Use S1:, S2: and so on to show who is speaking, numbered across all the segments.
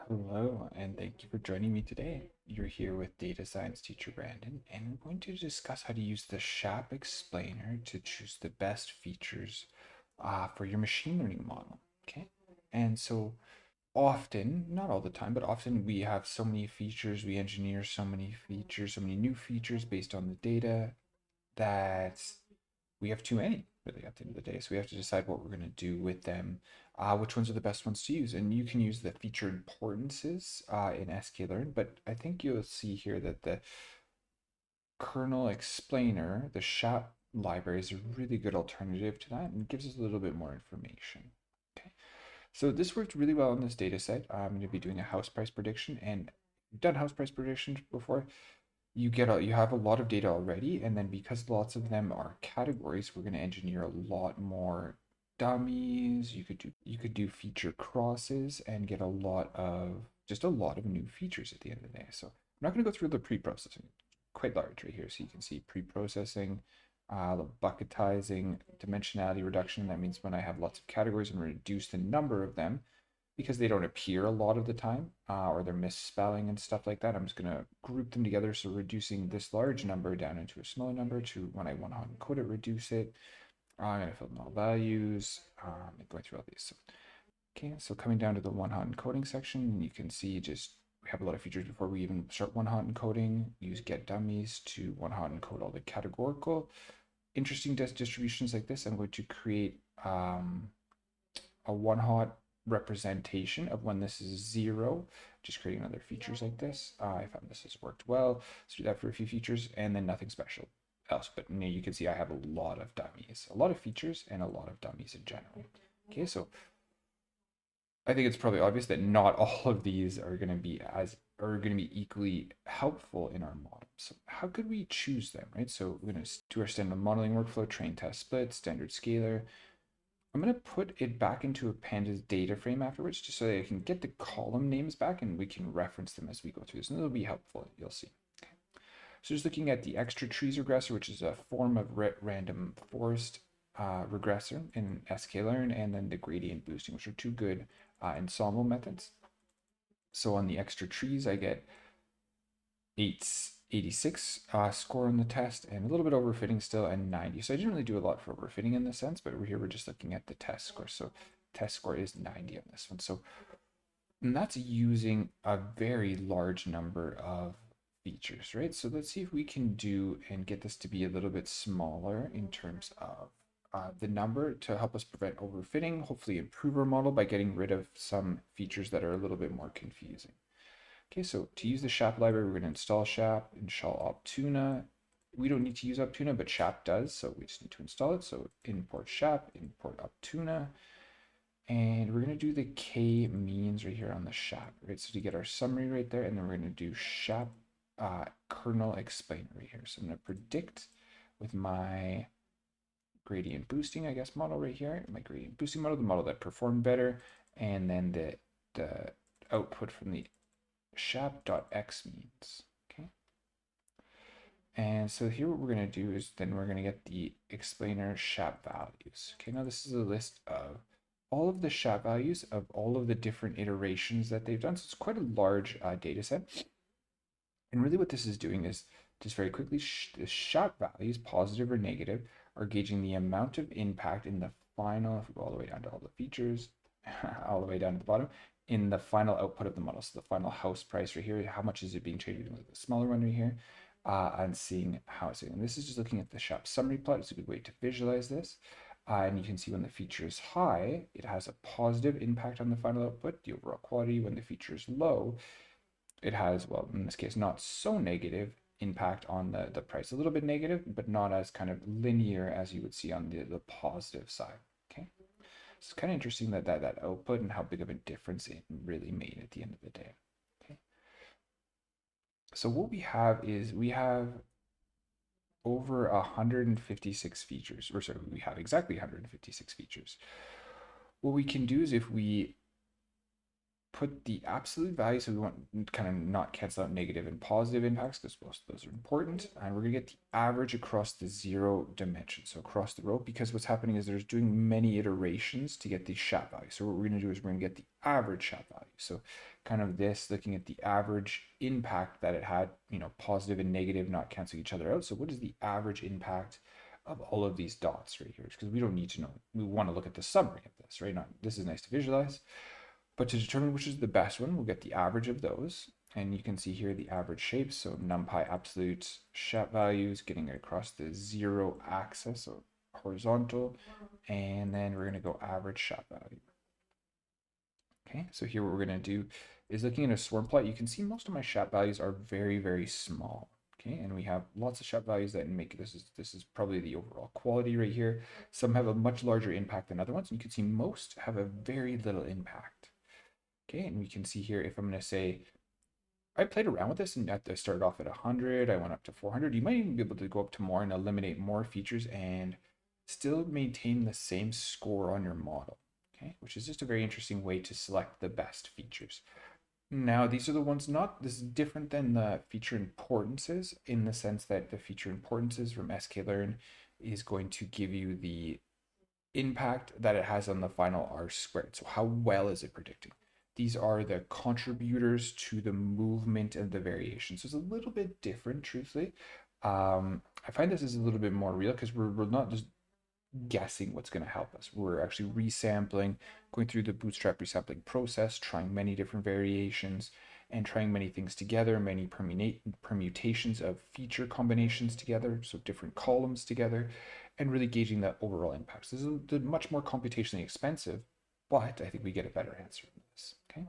S1: Hello, and thank you for joining me today. You're here with data science teacher Brandon, and we're going to discuss how to use the shap explainer to choose the best features for your machine learning model. Okay, and so often, not all the time, but often we have so many features, we engineer so many features, so many new features based on the data that we have too many really at the end of the day. So we have to decide what we're going to do with them, which ones are the best ones to use. And you can use the feature importances in sklearn, but I think you'll see here that the kernel explainer, the shap library, is a really good alternative to that and gives us a little bit more information. Okay, so this worked really well in this data set. I'm going to be doing a house price prediction, and I've done house price predictions before. You have a lot of data already, and then because lots of them are categories, we're going to engineer a lot more dummies. You could do feature crosses and get a lot of new features at the end of the day. So I'm not going to go through the pre-processing, quite large right here. So you can see pre-processing, the bucketizing, dimensionality reduction. That means when I have lots of categories and reduce the number of them, because they don't appear a lot of the time, or they're misspelling and stuff like that. I'm just going to group them together. So reducing this large number down into a smaller number to when I want to encode it, reduce it. I'm going to fill in all values, and going through all these. So, okay, so coming down to the one-hot encoding section, you can see just we have a lot of features before we even start one-hot encoding. Use get dummies to one-hot encode all the categorical. Interesting distributions like this, I'm going to create a one-hot representation of when this is 0, just creating other features like this. I found this has worked well. Let's do that for a few features and then nothing special else. But you can see I have a lot of dummies, a lot of features and a lot of dummies in general. Okay, so I think it's probably obvious that not all of these are going to be equally helpful in our model. So how could we choose them, right? So we're going to do our standard modeling workflow, train, test, split, standard scalar. I'm going to put it back into a pandas data frame afterwards, just so that I can get the column names back and we can reference them as we go through this. And it'll be helpful, you'll see. Okay. So just looking at the extra trees regressor, which is a form of random forest regressor in sklearn, and then the gradient boosting, which are two good ensemble methods. So on the extra trees, I get 86 score on the test and a little bit overfitting still and 90. So I didn't really do a lot for overfitting in this sense, but here we're just looking at the test score. So test score is 90 on this one. So and that's using a very large number of features, right? So let's see if we can do and get this to be a little bit smaller in terms of the number to help us prevent overfitting, hopefully improve our model by getting rid of some features that are a little bit more confusing. Okay, so to use the shap library, we're going to install shap, install optuna. We don't need to use optuna, but shap does, so we just need to install it. So import shap, import optuna, and we're going to do the k-means right here on the shap, right? So to get our summary right there, and then we're going to do shap kernel explainer right here. So I'm going to predict with my gradient boosting, I guess, model right here, my gradient boosting model, the model that performed better, and then the output from the shap.x means. Okay. And so here what we're going to do is then we're going to get the explainer shap values. Okay, now this is a list of all of the shap values of all of the different iterations that they've done. So it's quite a large data set. And really what this is doing is just very quickly, the shap values, positive or negative, are gauging the amount of impact in the final, if we go all the way down to all the features, all the way down to the bottom, in the final output of the model. So the final house price right here, how much is it being traded with the smaller one right here, and seeing how it's doing. And this is just looking at the shap summary plot. It's a good way to visualize this. And you can see when the feature is high, it has a positive impact on the final output, the overall quality. When the feature is low, it has, well, in this case, not so negative impact on the price. A little bit negative, but not as kind of linear as you would see on the positive side. Okay. So it's kind of interesting that output and how big of a difference it really made at the end of the day. Okay. So what we have is we have over 156 features, or sorry, we have exactly 156 features. What we can do is if we put the absolute value, so we want kind of not cancel out negative and positive impacts because most of those are important, and we're going to get the average across the 0 dimension, so across the row, because what's happening is there's doing many iterations to get the shap value. So what we're going to do is we're going to get the average shap value. So kind of this, looking at the average impact that it had, positive and negative not canceling each other out. So what is the average impact of all of these dots right here? Because we don't need to know. We want to look at the summary of this, right? This is nice to visualize. But to determine which is the best one, we'll get the average of those. And you can see here the average shapes. So NumPy absolute shap values getting it across the 0 axis, so horizontal. And then we're going to go average shap value. Okay, so here what we're going to do is looking at a swarm plot. You can see most of my shap values are very, very small. Okay, and we have lots of shap values that make this is probably the overall quality right here. Some have a much larger impact than other ones. And you can see most have a very little impact. Okay, and we can see here if I'm going to say, I played around with this and I started off at 100, I went up to 400. You might even be able to go up to more and eliminate more features and still maintain the same score on your model. Okay, which is just a very interesting way to select the best features. Now, these are the ones this is different than the feature importances in the sense that the feature importances from sklearn is going to give you the impact that it has on the final R squared. So how well is it predicting? These are the contributors to the movement and the variation. So it's a little bit different, truthfully. I find this is a little bit more real because we're not just guessing what's going to help us. We're actually resampling, going through the bootstrap resampling process, trying many different variations and trying many things together, many permutations of feature combinations together, so different columns together, and really gauging the overall impacts. This is much more computationally expensive, but I think we get a better answer in this. Okay,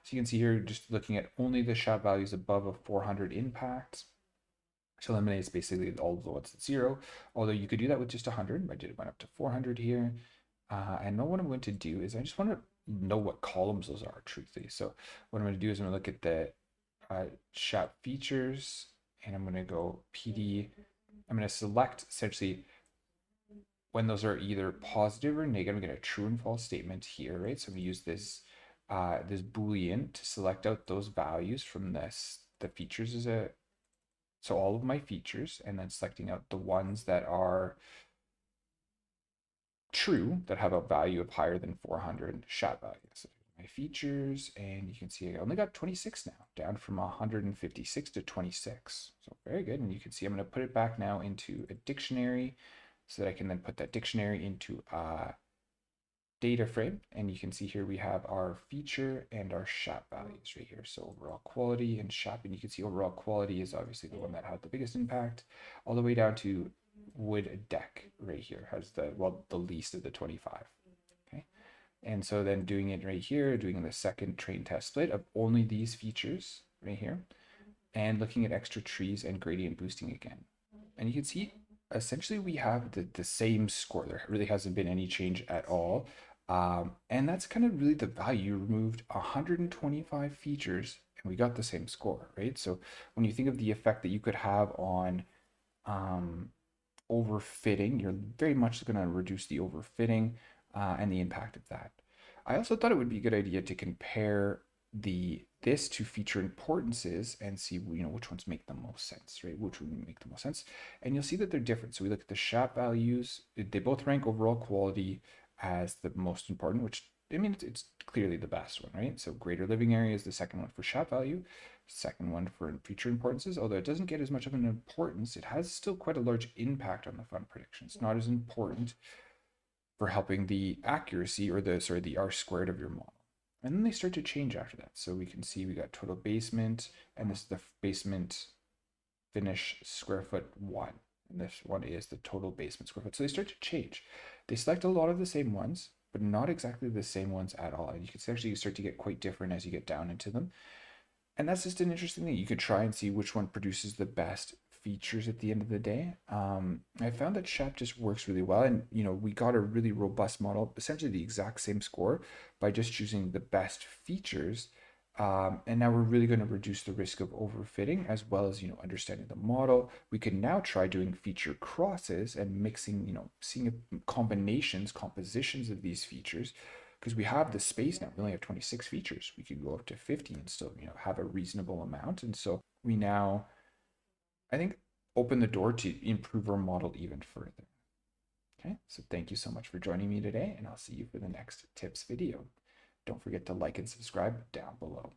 S1: so you can see here, just looking at only the shap values above a 400 impact, which eliminates basically all of the ones at 0, although you could do that with just 100. I did it went up to 400 here. And now what I'm going to do is I just want to know what columns those are, truthfully. So what I'm going to do is I'm going to look at the shap features, and I'm going to go PD. I'm going to select essentially when those are either positive or negative. I'm going to get a true and false statement here, right? So I'm going to use this this Boolean to select out those values from the features so all of my features, and then selecting out the ones that are true, that have a value of higher than 400 shap values. So my features, and you can see I only got 26 now, down from 156 to 26. So very good. And you can see I'm going to put it back now into a dictionary so that I can then put that dictionary into a data frame. And you can see here we have our feature and our shap values right here. So overall quality and shap, and you can see overall quality is obviously the one that had the biggest impact, all the way down to wood deck right here has the least of the 25. Okay, and so then doing it right here, doing the second train test split of only these features right here, and looking at extra trees and gradient boosting again, and you can see essentially we have the same score. There really hasn't been any change at all. And that's kind of really the value. You removed 125 features and we got the same score, right? So when you think of the effect that you could have on overfitting, you're very much going to reduce the overfitting and the impact of that. I also thought it would be a good idea to compare this to feature importances and see which ones make the most sense, right? Which would make the most sense, and you'll see that they're different. So we look at the shap values; they both rank overall quality as the most important, which I mean it's clearly the best one, right? So greater living area is the second one for shap value, second one for feature importances. Although it doesn't get as much of an importance, it has still quite a large impact on the fun prediction. It's not as important for helping the accuracy or the R squared of your model. And then they start to change after that. So we can see we got total basement, and this is the basement finish square foot 1. And this one is the total basement square foot. So they start to change. They select a lot of the same ones, but not exactly the same ones at all. And you can actually start to get quite different as you get down into them. And that's just an interesting thing. You could try and see which one produces the best features at the end of the day. I found that shap just works really well, and we got a really robust model, essentially the exact same score by just choosing the best features. And now we're really going to reduce the risk of overfitting, as well as understanding the model. We can now try doing feature crosses and mixing, seeing compositions of these features, because we have the space now. We only have 26 features. We could go up to 50 and still have a reasonable amount. And so we now, I think, open the door to improve our model even further. Okay, so thank you so much for joining me today, and I'll see you for the next tips video. Don't forget to like and subscribe down below.